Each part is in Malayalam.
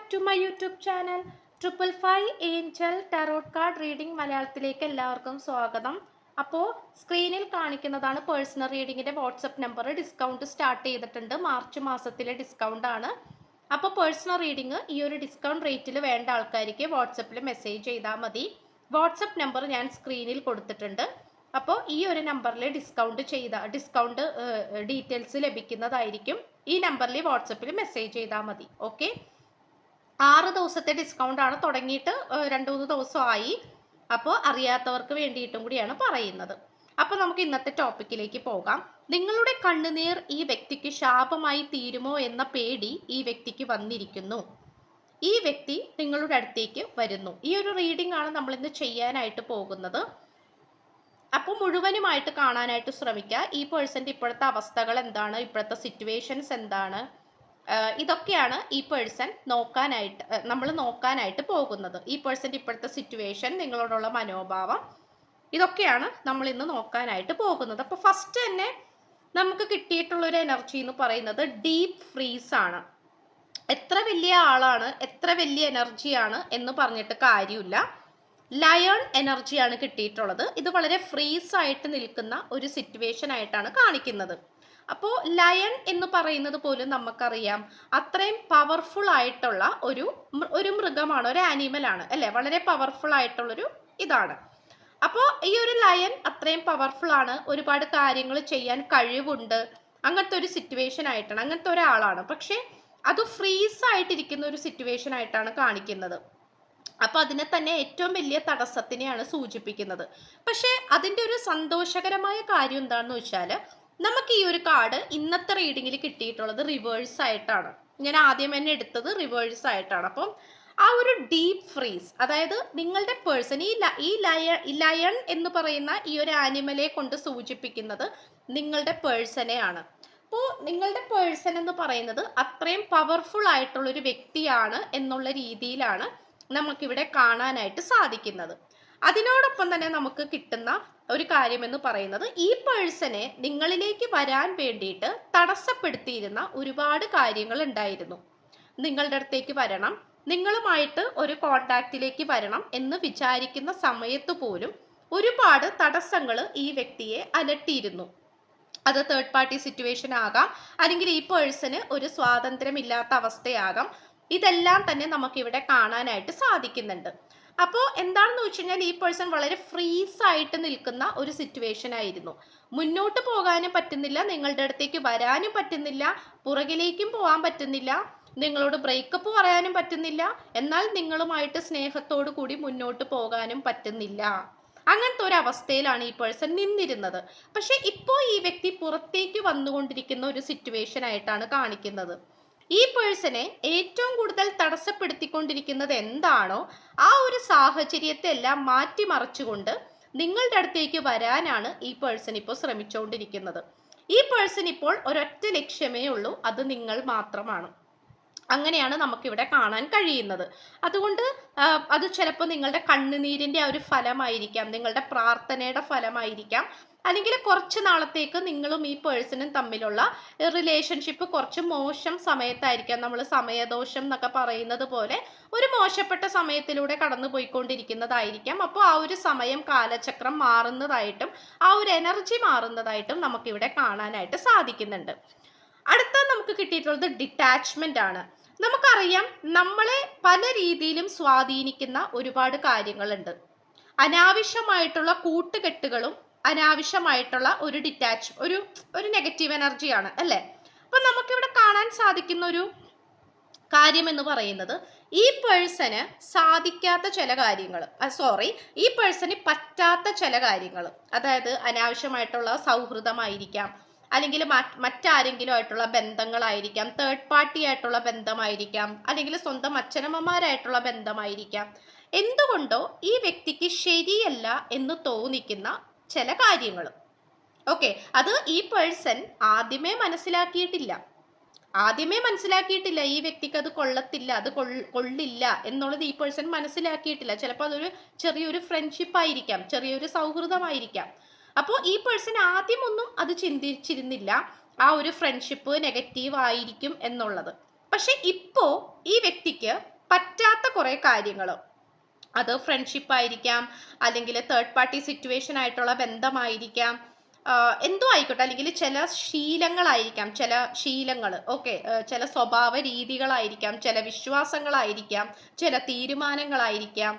Back to my YouTube channel 555 angel tarot card reading മലയാളത്തിലേക്ക് എല്ലാവർക്കും സ്വാഗതം. അപ്പോൾ സ്ക്രീനിൽ കാണിക്കുന്നതാണ് പേഴ്സണൽ റീഡിങ്ങിൻ്റെ വാട്സപ്പ് നമ്പർ. ഡിസ്കൗണ്ട് സ്റ്റാർട്ട് ചെയ്തിട്ടുണ്ട്. മാർച്ച് മാസത്തിലെ ഡിസ്കൗണ്ട് ആണ്. അപ്പോൾ പേഴ്സണൽ റീഡിങ് ഈ ഒരു ഡിസ്കൗണ്ട് റേറ്റിൽ വേണ്ട ആൾക്കാർക്ക് വാട്സപ്പിൽ മെസ്സേജ് ചെയ്താൽ മതി. വാട്സപ്പ് നമ്പർ ഞാൻ സ്ക്രീനിൽ കൊടുത്തിട്ടുണ്ട്. അപ്പോൾ ഈ ഒരു നമ്പറിൽ ഡിസ്കൗണ്ട് ഡീറ്റെയിൽസ് ലഭിക്കുന്നതായിരിക്കും. ഈ നമ്പറിൽ വാട്സപ്പിൽ മെസ്സേജ് ചെയ്താൽ മതി. ഓക്കെ, 6 ദിവസത്തെ ഡിസ്കൗണ്ട് ആണ്. തുടങ്ങിയിട്ട് 2-3 ദിവസമായി. അപ്പോൾ അറിയാത്തവർക്ക് വേണ്ടിയിട്ടും കൂടിയാണ് പറയുന്നത്. അപ്പോൾ നമുക്ക് ഇന്നത്തെ ടോപ്പിക്കിലേക്ക് പോകാം. നിങ്ങളുടെ കണ്ണുനീർ ഈ വ്യക്തിക്ക് ശാപമായി തീരുമോ എന്ന പേടി ഈ വ്യക്തിക്ക് വന്നിരിക്കുന്നു. ഈ വ്യക്തി നിങ്ങളുടെ അടുത്തേക്ക് വരുന്നു. ഈ ഒരു റീഡിംഗ് ആണ് നമ്മൾ ഇന്ന് ചെയ്യാനായിട്ട് പോകുന്നത്. അപ്പോൾ മുഴുവനുമായിട്ട് കാണാനായിട്ട് ശ്രമിക്കുക. ഈ പേഴ്സൻ്റെ ഇപ്പോഴത്തെ അവസ്ഥകൾ എന്താണ്, ഇപ്പോഴത്തെ സിറ്റുവേഷൻസ് എന്താണ്, ഇതൊക്കെയാണ് ഈ പേഴ്സൺ നമ്മൾ നോക്കാനായിട്ട് പോകുന്നത്. ഈ പേഴ്സൻ്റെ ഇപ്പോഴത്തെ സിറ്റുവേഷൻ, നിങ്ങളോടുള്ള മനോഭാവം, ഇതൊക്കെയാണ് നമ്മൾ ഇന്ന് നോക്കാനായിട്ട് പോകുന്നത്. അപ്പോൾ ഫസ്റ്റ് തന്നെ നമുക്ക് കിട്ടിയിട്ടുള്ളൊരു എനർജി എന്ന് പറയുന്നത് ഡീപ്പ് ഫ്രീസ് ആണ്. എത്ര വലിയ ആളാണ്, എത്ര വലിയ എനർജിയാണ് എന്ന് പറഞ്ഞിട്ട് കാര്യമില്ല. ലയൺ എനർജിയാണ് കിട്ടിയിട്ടുള്ളത്. ഇത് വളരെ ഫ്രീസ് ആയിട്ട് നിൽക്കുന്ന ഒരു സിറ്റുവേഷൻ ആയിട്ടാണ് കാണിക്കുന്നത്. അപ്പോൾ ലയൺ എന്ന് പറയുന്നത് പോലും നമുക്കറിയാം അത്രയും പവർഫുൾ ആയിട്ടുള്ള ഒരു മൃഗമാണ്, ഒരു ആനിമലാണ് അല്ലേ. വളരെ പവർഫുൾ ആയിട്ടുള്ളൊരു ഇതാണ്. അപ്പോൾ ഈ ഒരു ലയൺ അത്രയും പവർഫുൾ ആണ്, ഒരുപാട് കാര്യങ്ങൾ ചെയ്യാൻ കഴിവുണ്ട്, അങ്ങനത്തെ ഒരു സിറ്റുവേഷൻ ആയിട്ടാണ്, അങ്ങനത്തെ ഒരാളാണ്. പക്ഷെ അത് ഫ്രീസ് ആയിട്ടിരിക്കുന്ന ഒരു സിറ്റുവേഷൻ ആയിട്ടാണ് കാണിക്കുന്നത്. അപ്പൊ അതിനെ തന്നെ ഏറ്റവും വലിയ തടസ്സത്തിനെയാണ് സൂചിപ്പിക്കുന്നത്. പക്ഷെ അതിൻ്റെ ഒരു സന്തോഷകരമായ കാര്യം എന്താണെന്ന് വെച്ചാൽ, നമുക്ക് ഈ ഒരു കാർഡ് ഇന്നത്തെ റീഡിങ്ങിൽ കിട്ടിയിട്ടുള്ളത് റിവേഴ്സ് ആയിട്ടാണ്. ഞാൻ ആദ്യം തന്നെ എടുത്തത് റിവേഴ്സ് ആയിട്ടാണ്. അപ്പം ആ ഒരു ഡീപ്പ് ഫ്രീസ്, അതായത് നിങ്ങളുടെ പേഴ്സൺ, ഈ ലയൺ എന്ന് പറയുന്ന ഈ ഒരു ആനിമലെ കൊണ്ട് സൂചിപ്പിക്കുന്നത് നിങ്ങളുടെ പേഴ്സണെയാണ്. അപ്പോൾ നിങ്ങളുടെ പേഴ്സൺ എന്ന് പറയുന്നത് അത്രയും പവർഫുൾ ആയിട്ടുള്ള ഒരു വ്യക്തിയാണ് എന്നുള്ള രീതിയിലാണ് നമുക്കിവിടെ കാണാനായിട്ട് സാധിക്കുന്നത്. അതിനോടൊപ്പം തന്നെ നമുക്ക് കിട്ടുന്ന ഒരു കാര്യം എന്ന് പറയുന്നത്, ഈ പേഴ്സണെ നിങ്ങളിലേക്ക് വരാൻ വേണ്ടിയിട്ട് തടസ്സപ്പെടുത്തിയിരുന്ന ഒരുപാട് കാര്യങ്ങൾ ഉണ്ടായിരുന്നു. നിങ്ങളുടെ അടുത്തേക്ക് വരണം, നിങ്ങളുമായിട്ട് ഒരു കോണ്ടാക്റ്റിലേക്ക് വരണം എന്ന് വിചാരിക്കുന്ന സമയത്ത് പോലും ഒരുപാട് തടസ്സങ്ങൾ ഈ വ്യക്തിയെ അലട്ടിയിരുന്നു. അത് തേർഡ് പാർട്ടി സിറ്റുവേഷൻ ആകാം, അല്ലെങ്കിൽ ഈ പേഴ്സണ് ഒരു സ്വാതന്ത്ര്യമില്ലാത്ത അവസ്ഥയാകാം. ഇതെല്ലാം തന്നെ നമുക്കിവിടെ കാണാനായിട്ട് സാധിക്കുന്നുണ്ട്. അപ്പോൾ എന്താണെന്ന് വെച്ച് കഴിഞ്ഞാൽ, ഈ പേഴ്സൺ വളരെ ഫ്രീസ് ആയിട്ട് നിൽക്കുന്ന ഒരു സിറ്റുവേഷൻ ആയിരുന്നു. മുന്നോട്ട് പോകാനും പറ്റുന്നില്ല, നിങ്ങളുടെ അടുത്തേക്ക് വരാനും പറ്റുന്നില്ല, പുറകിലേക്കും പോകാൻ പറ്റുന്നില്ല, നിങ്ങളോട് ബ്രേക്കപ്പ് പറയാനും പറ്റുന്നില്ല, എന്നാൽ നിങ്ങളുമായിട്ട് സ്നേഹത്തോടു കൂടി മുന്നോട്ട് പോകാനും പറ്റുന്നില്ല. അങ്ങനത്തെ ഒരു അവസ്ഥയിലാണ് ഈ പേഴ്സൺ നിന്നിരുന്നത്. പക്ഷെ ഇപ്പോൾ ഈ വ്യക്തി പുറത്തേക്ക് വന്നുകൊണ്ടിരിക്കുന്ന ഒരു സിറ്റുവേഷൻ ആയിട്ടാണ് കാണിക്കുന്നത്. ഈ പേഴ്സണെ ഏറ്റവും കൂടുതൽ തടസ്സപ്പെടുത്തിക്കൊണ്ടിരിക്കുന്നത് എന്താണോ ആ ഒരു സാഹചര്യത്തെ എല്ലാം മാറ്റിമറിച്ചുകൊണ്ട് നിങ്ങളുടെ അടുത്തേക്ക് വരാനാണ് ഈ പേഴ്സൺ ഇപ്പോൾ ശ്രമിച്ചുകൊണ്ടിരിക്കുന്നത്. ഈ പേഴ്സൺ ഇപ്പോൾ ഒരൊറ്റ ലക്ഷ്യമേ ഉള്ളൂ, അത് നിങ്ങൾ മാത്രമാണ്. അങ്ങനെയാണ് നമുക്കിവിടെ കാണാൻ കഴിയുന്നത്. അതുകൊണ്ട് അത് ചിലപ്പോൾ നിങ്ങളുടെ കണ്ണുനീരിൻ്റെ ആ ഒരു ഫലമായിരിക്കാം, നിങ്ങളുടെ പ്രാർത്ഥനയുടെ ഫലമായിരിക്കാം, അല്ലെങ്കിൽ കുറച്ച് നാളത്തേക്ക് നിങ്ങളും ഈ പേഴ്സണും തമ്മിലുള്ള റിലേഷൻഷിപ്പ് കുറച്ച് മോശം സമയത്തായിരിക്കാം. നമ്മൾ സമയദോഷം എന്നൊക്കെ പറയുന്നത് പോലെ ഒരു മോശപ്പെട്ട സമയത്തിലൂടെ കടന്നു പോയിക്കൊണ്ടിരിക്കുന്നതായിരിക്കാം. അപ്പോൾ ആ ഒരു സമയം, കാലചക്രം മാറുന്നതായിട്ടും ആ ഒരു എനർജി മാറുന്നതായിട്ടും നമുക്കിവിടെ കാണാനായിട്ട് സാധിക്കുന്നുണ്ട്. അടുത്ത നമുക്ക് കിട്ടിയിട്ടുള്ളത് ഡിറ്റാച്ച്മെന്റ് ആണ്. നമുക്കറിയാം നമ്മളെ പല രീതിയിലും സ്വാധീനിക്കുന്ന ഒരുപാട് കാര്യങ്ങളുണ്ട്. അനാവശ്യമായിട്ടുള്ള കൂട്ടുകെട്ടുകളും അനാവശ്യമായിട്ടുള്ള ഒരു ഒരു നെഗറ്റീവ് എനർജിയാണ് അല്ലേ. അപ്പൊ നമുക്കിവിടെ കാണാൻ സാധിക്കുന്ന ഒരു കാര്യം എന്ന് പറയുന്നത്, ഈ പേഴ്സന് സാധിക്കാത്ത ചില കാര്യങ്ങൾ, ഈ പേഴ്സന് പറ്റാത്ത ചില കാര്യങ്ങൾ, അതായത് അനാവശ്യമായിട്ടുള്ള സൗഹൃദമായിരിക്കാം, അല്ലെങ്കിൽ മറ്റാരെങ്കിലും ആയിട്ടുള്ള ബന്ധങ്ങളായിരിക്കാം, തേർഡ് പാർട്ടി ആയിട്ടുള്ള ബന്ധമായിരിക്കാം, അല്ലെങ്കിൽ സ്വന്തം അച്ഛനമ്മമാരായിട്ടുള്ള ബന്ധമായിരിക്കാം. എന്തുകൊണ്ടോ ഈ വ്യക്തിക്ക് ശരിയല്ല എന്ന് തോന്നിക്കുന്ന ചില കാര്യങ്ങൾ. ഓക്കെ, അത് ഈ പേഴ്സൺ ആദ്യമേ മനസ്സിലാക്കിയിട്ടില്ല. ഈ വ്യക്തിക്ക് അത് കൊള്ളത്തില്ല, അത് കൊള്ളില്ല എന്നുള്ളത് ഈ പേഴ്സൺ മനസ്സിലാക്കിയിട്ടില്ല. ചിലപ്പോൾ അതൊരു ചെറിയൊരു ഫ്രണ്ട്ഷിപ്പ് ആയിരിക്കാം, ചെറിയൊരു സൗഹൃദമായിരിക്കാം. അപ്പോൾ ഈ പേഴ്സൺ ആദ്യമൊന്നും അത് ചിന്തിച്ചിരുന്നില്ല, ആ ഒരു ഫ്രണ്ട്ഷിപ്പ് നെഗറ്റീവ് ആയിരിക്കും എന്നുള്ളത്. പക്ഷെ ഇപ്പോൾ ഈ വ്യക്തിക്ക് പറ്റാത്ത കുറേ കാര്യങ്ങൾ, അത് ഫ്രണ്ട്ഷിപ്പ് ആയിരിക്കാം, അല്ലെങ്കിൽ തേർഡ് പാർട്ടി സിറ്റുവേഷൻ ആയിട്ടുള്ള ബന്ധമായിരിക്കാം, എന്തോ ആയിക്കോട്ടെ, അല്ലെങ്കിൽ ചില ശീലങ്ങളായിരിക്കാം, ചില ശീലങ്ങൾ, ഓക്കെ, ചില സ്വഭാവ രീതികളായിരിക്കാം, ചില വിശ്വാസങ്ങളായിരിക്കാം, ചില തീരുമാനങ്ങളായിരിക്കാം,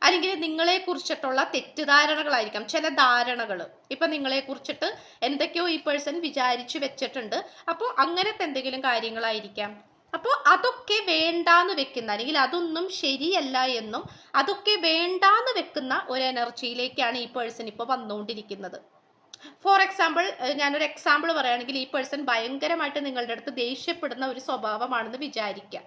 അല്ലെങ്കിൽ നിങ്ങളെ കുറിച്ചിട്ടുള്ള തെറ്റിദ്ധാരണകളായിരിക്കാം, ചില ധാരണകൾ. ഇപ്പൊ നിങ്ങളെ കുറിച്ചിട്ട് എന്തൊക്കെയോ ഈ പേഴ്സൺ വിചാരിച്ചു വെച്ചിട്ടുണ്ട്, അപ്പോൾ അങ്ങനത്തെ എന്തെങ്കിലും കാര്യങ്ങളായിരിക്കാം. അപ്പോൾ അതൊക്കെ വേണ്ടാന്ന് വെക്കുന്ന, അല്ലെങ്കിൽ അതൊന്നും ശരിയല്ല എന്നും അതൊക്കെ വേണ്ടാന്ന് വെക്കുന്ന ഒരു എനർജിയിലേക്കാണ് ഈ പേഴ്സൺ ഇപ്പോൾ വന്നുകൊണ്ടിരിക്കുന്നത്. ഫോർ എക്സാമ്പിൾ, ഞാനൊരു എക്സാമ്പിൾ പറയുകയാണെങ്കിൽ, ഈ പേഴ്സൺ ഭയങ്കരമായിട്ട് നിങ്ങളുടെ അടുത്ത് ദേഷ്യപ്പെടുന്ന ഒരു സ്വഭാവമാണെന്ന് വിചാരിക്കാം.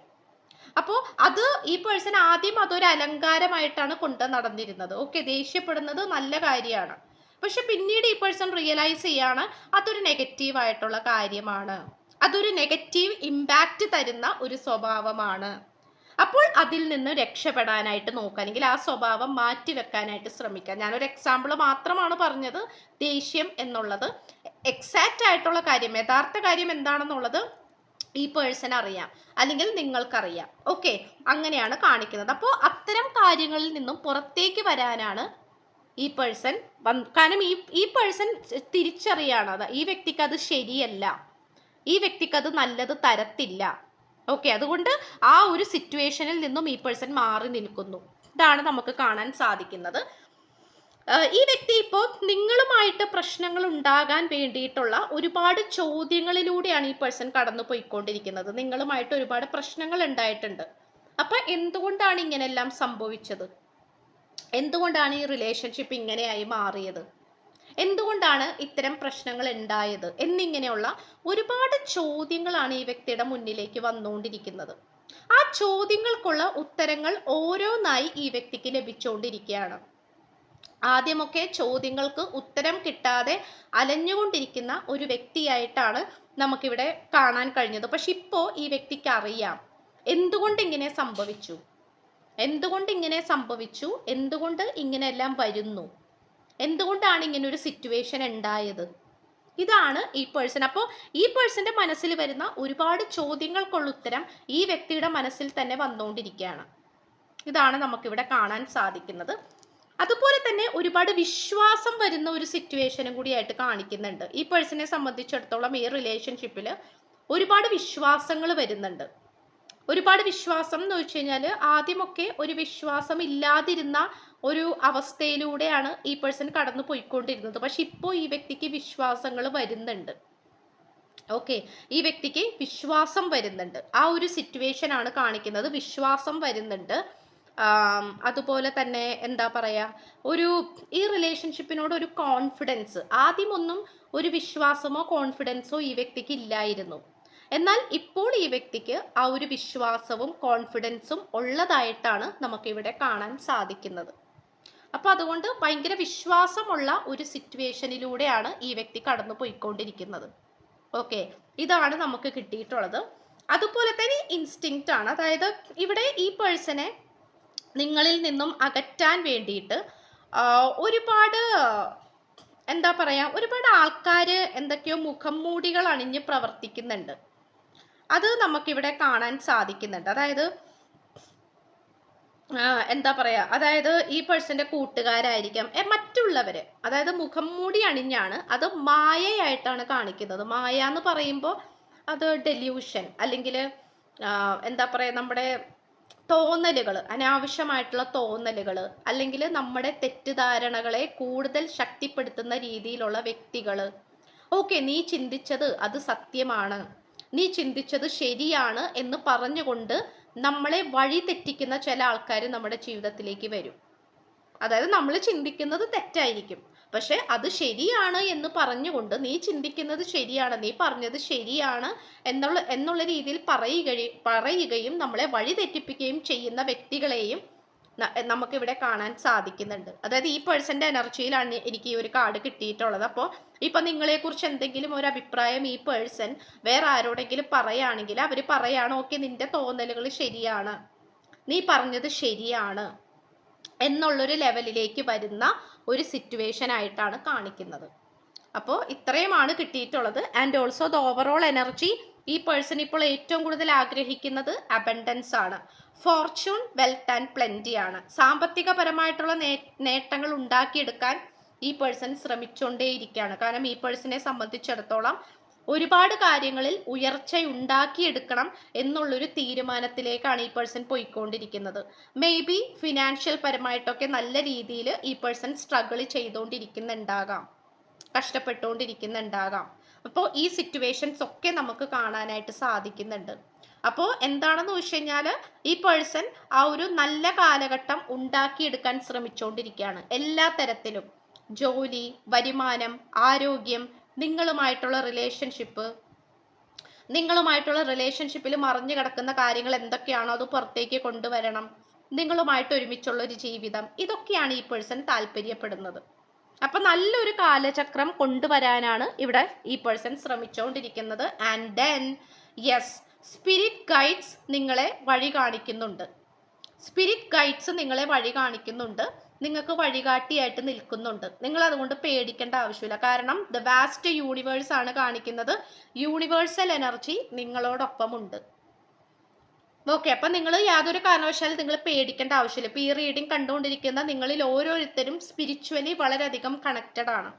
അപ്പോൾ അത് ഈ പേഴ്സൺ ആദ്യം അതൊരു അലങ്കാരമായിട്ടാണ് കൊണ്ട് നടന്നിരുന്നത്. ഓക്കെ, ദേഷ്യപ്പെടുന്നത് നല്ല കാര്യമാണ്, പക്ഷെ പിന്നീട് ഈ പേഴ്സൺ റിയലൈസ് ചെയ്യാണ് അതൊരു നെഗറ്റീവ് ആയിട്ടുള്ള കാര്യമാണ്, അതൊരു നെഗറ്റീവ് ഇമ്പാക്റ്റ് തരുന്ന ഒരു സ്വഭാവമാണ്. അപ്പോൾ അതിൽ നിന്ന് രക്ഷപ്പെടാനായിട്ട് നോക്കുക, അല്ലെങ്കിൽ ആ സ്വഭാവം മാറ്റി വെക്കാനായിട്ട് ശ്രമിക്കുക. ഞാനൊരു എക്സാമ്പിൾ മാത്രമാണ് പറഞ്ഞത്, ദേഷ്യം എന്നുള്ളത്. എക്സാക്റ്റ് ആയിട്ടുള്ള കാര്യം, യഥാർത്ഥ കാര്യം എന്താണെന്നുള്ളത് ഈ പേഴ്സൺ അറിയാം, അല്ലെങ്കിൽ നിങ്ങൾക്കറിയാം. ഓക്കെ, അങ്ങനെയാണ് കാണിക്കുന്നത്. അപ്പോൾ അത്തരം കാര്യങ്ങളിൽ നിന്നും പുറത്തേക്ക് വരാനാണ് ഈ പേഴ്സൺ കാരണം ഈ പേഴ്സൺ തിരിച്ചറിയാണ് ഈ വ്യക്തിക്ക് അത് ശരിയല്ല, ഈ വ്യക്തിക്ക് അത് നല്ലത് തരത്തില്ല. ഓക്കെ, അതുകൊണ്ട് ആ ഒരു സിറ്റുവേഷനിൽ നിന്നും ഈ പേഴ്സൺ മാറി നിൽക്കുന്നു. ഇതാണ് നമുക്ക് കാണാൻ സാധിക്കുന്നത്. ഈ വ്യക്തി ഇപ്പോൾ നിങ്ങളുമായിട്ട് പ്രശ്നങ്ങൾ ഉണ്ടാകാൻ വേണ്ടിയിട്ടുള്ള ഒരുപാട് ചോദ്യങ്ങളിലൂടെയാണ് ഈ പേഴ്സൺ കടന്നു പോയിക്കൊണ്ടിരിക്കുന്നത്. നിങ്ങളുമായിട്ട് ഒരുപാട് പ്രശ്നങ്ങൾ ഉണ്ടായിട്ടുണ്ട്. അപ്പൊ എന്തുകൊണ്ടാണ് ഇങ്ങനെല്ലാം സംഭവിച്ചത്? എന്തുകൊണ്ടാണ് ഈ റിലേഷൻഷിപ്പ് ഇങ്ങനെയായി മാറിയത്? എന്തുകൊണ്ടാണ് ഇത്തരം പ്രശ്നങ്ങൾ ഉണ്ടായത് എന്നിങ്ങനെയുള്ള ഒരുപാട് ചോദ്യങ്ങളാണ് ഈ വ്യക്തിയുടെ മുന്നിലേക്ക് വന്നുകൊണ്ടിരിക്കുന്നത്. ആ ചോദ്യങ്ങൾക്കുള്ള ഉത്തരങ്ങൾ ഓരോന്നായി ഈ വ്യക്തിക്ക് ലഭിച്ചുകൊണ്ടിരിക്കുകയാണ്. ആദ്യമൊക്കെ ചോദ്യങ്ങൾക്ക് ഉത്തരം കിട്ടാതെ അലഞ്ഞുകൊണ്ടിരിക്കുന്ന ഒരു വ്യക്തിയായിട്ടാണ് നമുക്കിവിടെ കാണാൻ കഴിഞ്ഞത്. പക്ഷെ ഇപ്പോൾ ഈ വ്യക്തിക്ക് അറിയാം എന്തുകൊണ്ട് ഇങ്ങനെ സംഭവിച്ചു, എന്തുകൊണ്ട് ഇങ്ങനെ സംഭവിച്ചു, എന്തുകൊണ്ട് ഇങ്ങനെയെല്ലാം വരുന്നു, എന്തുകൊണ്ടാണ് ഇങ്ങനെ ഒരു സിറ്റുവേഷൻ ഉണ്ടായത്. ഇതാണ് ഈ പേഴ്സൺ. അപ്പോൾ ഈ പേഴ്സന്റെ മനസ്സിൽ വരുന്ന ഒരുപാട് ചോദ്യങ്ങൾക്കുള്ള ഉത്തരം ഈ വ്യക്തിയുടെ മനസ്സിൽ തന്നെ വന്നുകൊണ്ടിരിക്കുകയാണ്. ഇതാണ് നമുക്കിവിടെ കാണാൻ സാധിക്കുന്നത്. അതുപോലെ തന്നെ ഒരുപാട് വിശ്വാസം വരുന്ന ഒരു സിറ്റുവേഷനും കൂടിയായിട്ട് കാണിക്കുന്നുണ്ട്. ഈ പേഴ്സണെ സംബന്ധിച്ചിടത്തോളം ഈ റിലേഷൻഷിപ്പിൽ ഒരുപാട് വിശ്വാസങ്ങൾ വരുന്നുണ്ട്. ഒരുപാട് വിശ്വാസം എന്ന് വെച്ച് കഴിഞ്ഞാൽ ആദ്യമൊക്കെ ഒരു വിശ്വാസം ഇല്ലാതിരുന്ന ഒരു അവസ്ഥയിലൂടെയാണ് ഈ പേഴ്സൺ കടന്നു പോയിക്കൊണ്ടിരുന്നത്. പക്ഷെ ഇപ്പോൾ ഈ വ്യക്തിക്ക് വിശ്വാസങ്ങൾ വരുന്നുണ്ട്. ഓക്കെ, ഈ വ്യക്തിക്ക് വിശ്വാസം വരുന്നുണ്ട്. ആ ഒരു സിറ്റുവേഷൻ ആണ് കാണിക്കുന്നത്. വിശ്വാസം വരുന്നുണ്ട്. അതുപോലെ തന്നെ എന്താ പറയാ, ഈ റിലേഷൻഷിപ്പിനോട് ഒരു കോൺഫിഡൻസ്, ആദ്യമൊന്നും ഒരു വിശ്വാസമോ കോൺഫിഡൻസോ ഈ വ്യക്തിക്ക് ഇല്ലായിരുന്നു. എന്നാൽ ഇപ്പോൾ ഈ വ്യക്തിക്ക് ആ ഒരു വിശ്വാസവും കോൺഫിഡൻസും ഉള്ളതായിട്ടാണ് നമുക്കിവിടെ കാണാൻ സാധിക്കുന്നത്. അപ്പൊ അതുകൊണ്ട് ഭയങ്കര വിശ്വാസമുള്ള ഒരു സിറ്റുവേഷനിലൂടെയാണ് ഈ വ്യക്തി കടന്നു പോയിക്കൊണ്ടിരിക്കുന്നത്. ഓക്കെ, ഇതാണ് നമുക്ക് കിട്ടിയിട്ടുള്ളത്. അതുപോലെ തന്നെ ഇൻസ്റ്റിങ്ക്റ്റ് ആണ്. അതായത് ഇവിടെ ഈ പേഴ്സണെ നിങ്ങളിൽ നിന്നും അകറ്റാൻ വേണ്ടിയിട്ട് ഒരുപാട് എന്താ പറയാ, ഒരുപാട് ആൾക്കാർ എന്തൊക്കെയോ മുഖം മൂടികൾ അണിഞ്ഞ് പ്രവർത്തിക്കുന്നുണ്ട്. അത് നമുക്കിവിടെ കാണാൻ സാധിക്കുന്നുണ്ട്. അതായത് എന്താ പറയാ, അതായത് ഈ പേഴ്സന്റെ കൂട്ടുകാരായിരിക്കാം, മറ്റുള്ളവര്, അതായത് മുഖം മൂടി അണിഞ്ഞാണ്. അത് മായയായിട്ടാണ് കാണിക്കുന്നത്. മായ എന്ന് പറയുമ്പോൾ അത് ഡെല്യൂഷൻ, അല്ലെങ്കിൽ എന്താ പറയാ, നമ്മുടെ തോന്നലുകൾ, അനാവശ്യമായിട്ടുള്ള തോന്നലുകൾ, അല്ലെങ്കിൽ നമ്മുടെ തെറ്റിദ്ധാരണകളെ കൂടുതൽ ശക്തിപ്പെടുത്തുന്ന രീതിയിലുള്ള വ്യക്തികൾ. ഓക്കെ, നീ ചിന്തിച്ചത് അത് സത്യമാണ്, നീ ചിന്തിച്ചത് ശരിയാണ് എന്ന് പറഞ്ഞുകൊണ്ട് നമ്മളെ വഴി തെറ്റിക്കുന്ന ചില ആൾക്കാർ നമ്മുടെ ജീവിതത്തിലേക്ക് വരും. അതായത് നമ്മൾ ചിന്തിക്കുന്നത് തെറ്റായിരിക്കും, പക്ഷെ അത് ശരിയാണ് എന്ന് പറഞ്ഞുകൊണ്ട്, നീ ചിന്തിക്കുന്നത് ശരിയാണ്, നീ പറഞ്ഞത് ശരിയാണ് എന്നുള്ള രീതിയിൽ പറയുകയും നമ്മളെ വഴി തെറ്റിപ്പിക്കുകയും ചെയ്യുന്ന വ്യക്തികളെയും നമുക്കിവിടെ കാണാൻ സാധിക്കുന്നുണ്ട്. അതായത് ഈ പേഴ്സന്റെ എനർജിയിലാണ് എനിക്ക് ഈ ഒരു കാർഡ് കിട്ടിയിട്ടുള്ളത്. അപ്പോൾ ഇപ്പൊ നിങ്ങളെക്കുറിച്ച് എന്തെങ്കിലും ഒരു അഭിപ്രായം ഈ പേഴ്സൺ വേറെ ആരോടെങ്കിലും പറയുകയാണെങ്കിൽ അവർ പറയാണ്, ഓക്കെ, നിന്റെ തോന്നലുകൾ ശരിയാണ്, നീ പറഞ്ഞത് ശരിയാണ് എന്നുള്ളൊരു ലെവലിലേക്ക് വരുന്ന ഒരു സിറ്റുവേഷൻ ആയിട്ടാണ് കാണിക്കുന്നത്. അപ്പോൾ ഇത്രയുമാണ് കിട്ടിയിട്ടുള്ളത്. And also the overall energy ഈ പേഴ്സൺ ഇപ്പോൾ ഏറ്റവും കൂടുതൽ ആഗ്രഹിക്കുന്നത് അബണ്ടൻസ് ആണ്. ഫോർച്യൂൺ, വെൽത്ത് ആൻഡ് പ്ലെന്റി ആണ്. സാമ്പത്തികപരമായിട്ടുള്ള നേട്ടങ്ങൾ ഉണ്ടാക്കിയെടുക്കാൻ ഈ പേഴ്സൺ ശ്രമിച്ചുകൊണ്ടേയിരിക്കുകയാണ്. കാരണം ഈ പേഴ്സണെ സംബന്ധിച്ചിടത്തോളം ഒരുപാട് കാര്യങ്ങളിൽ ഉയർച്ച ഉണ്ടാക്കിയെടുക്കണം എന്നുള്ളൊരു തീരുമാനത്തിലേക്കാണ് ഈ പേഴ്സൺ പോയിക്കൊണ്ടിരിക്കുന്നത്. മേ ബി ഫിനാൻഷ്യൽ പരമായിട്ടൊക്കെ നല്ല രീതിയിൽ ഈ പേഴ്സൺ സ്ട്രഗിൾ ചെയ്തുകൊണ്ടിരിക്കുന്നുണ്ടാകാം, കഷ്ടപ്പെട്ടുകൊണ്ടിരിക്കുന്നുണ്ടാകാം. അപ്പോൾ ഈ സിറ്റുവേഷൻസ് ഒക്കെ നമുക്ക് കാണാനായിട്ട് സാധിക്കുന്നുണ്ട്. അപ്പോൾ എന്താണെന്ന് വെച്ച് കഴിഞ്ഞാൽ ഈ പേഴ്സൺ ആ ഒരു നല്ല കാലഘട്ടം ഉണ്ടാക്കിയെടുക്കാൻ ശ്രമിച്ചുകൊണ്ടിരിക്കുകയാണ്. എല്ലാ തരത്തിലും ജോലി, വരുമാനം, ആരോഗ്യം, നിങ്ങളുമായിട്ടുള്ള റിലേഷൻഷിപ്പിൽ മറിഞ്ഞു കിടക്കുന്ന കാര്യങ്ങൾ എന്തൊക്കെയാണോ അത് പുറത്തേക്ക് കൊണ്ടുവരണം. നിങ്ങളുമായിട്ട് ഒരുമിച്ചുള്ള ഒരു ജീവിതം, ഇതൊക്കെയാണ് ഈ പേഴ്സൺ താല്പര്യപ്പെടുന്നത്. അപ്പൊ നല്ലൊരു കാലചക്രം കൊണ്ടുവരാനാണ് ഇവിടെ ഈ പേഴ്സൺ ശ്രമിച്ചുകൊണ്ടിരിക്കുന്നത്. And then yes, spirit guides നിങ്ങളെ വഴി കാണിക്കുന്നുണ്ട്. നിങ്ങൾക്ക് വഴികാട്ടിയായിട്ട് നിൽക്കുന്നുണ്ട്. നിങ്ങൾ അതുകൊണ്ട് പേടിക്കേണ്ട ആവശ്യമില്ല. കാരണം ദ വാസ്റ്റ് യൂണിവേഴ്സ് ആണ് കാണിക്കുന്നത്. Universal energy നിങ്ങളോടൊപ്പമുണ്ട്. ഓക്കെ, അപ്പം നിങ്ങൾ യാതൊരു കാരണവശാലും നിങ്ങൾ പേടിക്കേണ്ട ആവശ്യമില്ല. ഇപ്പം ഈ റീഡിംഗ് കണ്ടുകൊണ്ടിരിക്കുന്ന നിങ്ങളിൽ ഓരോരുത്തരും സ്പിരിച്വലി വളരെയധികം കണക്റ്റഡ് ആണ്.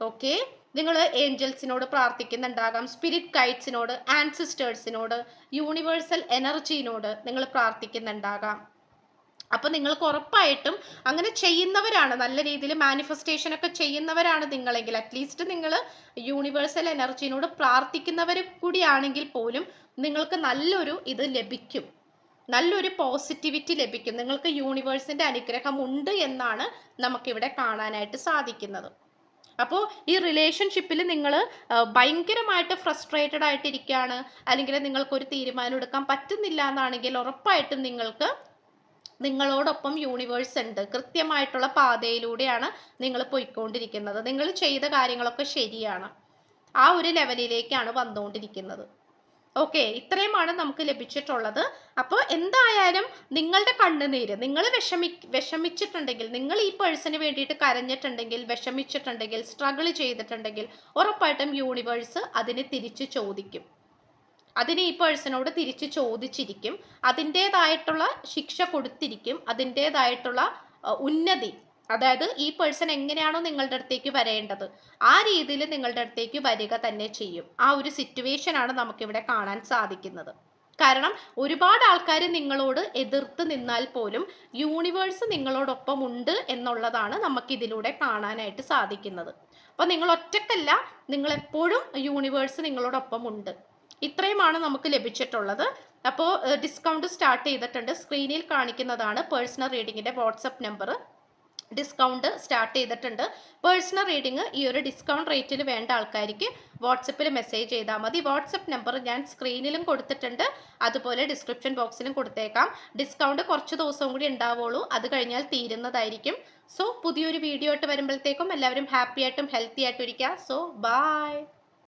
ഓക്കെ, നിങ്ങൾ ഏഞ്ചൽസിനോട് പ്രാർത്ഥിക്കുന്നുണ്ടാകാം, സ്പിരിറ്റ് ഗൈഡ്സിനോട്, ആൻസിസ്റ്റേഴ്സിനോട്, യൂണിവേഴ്സൽ എനർജിനോട് നിങ്ങൾ പ്രാർത്ഥിക്കുന്നുണ്ടാകാം. അപ്പൊ നിങ്ങൾക്ക് ഉറപ്പായിട്ടും അങ്ങനെ ചെയ്യുന്നവരാണ്, നല്ല രീതിയിൽ മാനിഫെസ്റ്റേഷൻ ഒക്കെ ചെയ്യുന്നവരാണ് നിങ്ങളെങ്കിൽ, അറ്റ്ലീസ്റ്റ് നിങ്ങൾ യൂണിവേഴ്സൽ എനർജിനോട് പ്രാർത്ഥിക്കുന്നവർ കൂടിയാണെങ്കിൽ പോലും നിങ്ങൾക്ക് നല്ലൊരു ഇത് ലഭിക്കും, നല്ലൊരു പോസിറ്റിവിറ്റി ലഭിക്കും. നിങ്ങൾക്ക് യൂണിവേഴ്സിന്റെ അനുഗ്രഹം ഉണ്ട് എന്നാണ് നമുക്കിവിടെ കാണാനായിട്ട് സാധിക്കുന്നത്. അപ്പോൾ ഈ റിലേഷൻഷിപ്പിൽ നിങ്ങൾ ഭയങ്കരമായിട്ട് ഫ്രസ്ട്രേറ്റഡ് ആയിട്ടിരിക്കുകയാണ്, അല്ലെങ്കിൽ നിങ്ങൾക്കൊരു തീരുമാനം എടുക്കാൻ പറ്റുന്നില്ല എന്നാണെങ്കിൽ ഉറപ്പായിട്ടും നിങ്ങളോടൊപ്പം യൂണിവേഴ്സ് ഉണ്ട്. കൃത്യമായിട്ടുള്ള പാതയിലൂടെയാണ് നിങ്ങൾ പോയിക്കൊണ്ടിരിക്കുന്നത്. നിങ്ങൾ ചെയ്ത കാര്യങ്ങളൊക്കെ ശരിയാണ്. ആ ഒരു ലെവലിലേക്കാണ് വന്നുകൊണ്ടിരിക്കുന്നത്. ഓക്കെ, ഇത്രയുമാണ് നമുക്ക് ലഭിച്ചിട്ടുള്ളത്. അപ്പോൾ എന്തായാലും നിങ്ങളുടെ കണ്ണുനീര്, നിങ്ങൾ വിഷമിച്ചിട്ടുണ്ടെങ്കിൽ, നിങ്ങൾ ഈ പേഴ്സണിന് വേണ്ടിയിട്ട് കരഞ്ഞിട്ടുണ്ടെങ്കിൽ, വിഷമിച്ചിട്ടുണ്ടെങ്കിൽ, സ്ട്രഗിൾ ചെയ്തിട്ടുണ്ടെങ്കിൽ ഉറപ്പായിട്ടും യൂണിവേഴ്സ് അതിന് തിരിച്ചു ചോദിക്കും. അതിന് ഈ പേഴ്സണോട് തിരിച്ചു ചോദിച്ചിരിക്കും. അതിൻ്റെതായിട്ടുള്ള ശിക്ഷ കൊടുത്തിരിക്കും. അതിൻ്റെതായിട്ടുള്ള ഉന്നതി, അതായത് ഈ പേഴ്സൺ എങ്ങനെയാണോ നിങ്ങളുടെ അടുത്തേക്ക് വരേണ്ടത് ആ രീതിയിൽ നിങ്ങളുടെ അടുത്തേക്ക് വരിക തന്നെ ചെയ്യും. ആ ഒരു സിറ്റുവേഷൻ ആണ് നമുക്കിവിടെ കാണാൻ സാധിക്കുന്നത്. കാരണം ഒരുപാട് ആൾക്കാർ നിങ്ങളോട് എതിർത്ത് നിന്നാൽ പോലും യൂണിവേഴ്സ് നിങ്ങളോടൊപ്പം ഉണ്ട് എന്നുള്ളതാണ് നമുക്കിതിലൂടെ കാണാനായിട്ട് സാധിക്കുന്നത്. അപ്പോൾ നിങ്ങൾ ഒറ്റക്കല്ല, നിങ്ങൾ എപ്പോഴും യൂണിവേഴ്സ് നിങ്ങളോടൊപ്പം ഉണ്ട്. ഇത്രയുമാണ് നമുക്ക് ലഭിച്ചിട്ടുള്ളത്. അപ്പോൾ ഡിസ്കൗണ്ട് സ്റ്റാർട്ട് ചെയ്തിട്ടുണ്ട്. സ്ക്രീനിൽ കാണിക്കുന്നതാണ് പേഴ്സണൽ റീഡിങ്ങിൻ്റെ വാട്സപ്പ് നമ്പർ. ഡിസ്കൗണ്ട് സ്റ്റാർട്ട് ചെയ്തിട്ടുണ്ട്. പേഴ്സണൽ റീഡിങ് ഈ ഒരു ഡിസ്കൗണ്ട് റേറ്റിൽ വേണ്ട ആൾക്കാർക്ക് വാട്സപ്പിൽ മെസ്സേജ് ചെയ്താൽ മതി. വാട്സപ്പ് നമ്പർ ഞാൻ സ്ക്രീനിലും കൊടുത്തിട്ടുണ്ട്, അതുപോലെ ഡിസ്ക്രിപ്ഷൻ ബോക്സിലും കൊടുത്തേക്കാം. ഡിസ്കൗണ്ട് കുറച്ച് ദിവസവും കൂടി ഉണ്ടാവുള്ളൂ, അത് കഴിഞ്ഞാൽ തീരുന്നതായിരിക്കും. സോ പുതിയൊരു വീഡിയോ ആയിട്ട് വരുമ്പോഴത്തേക്കും എല്ലാവരും ഹാപ്പി ആയിട്ടും ഹെൽത്തി ആയിട്ടും ഇരിക്കുക. So by.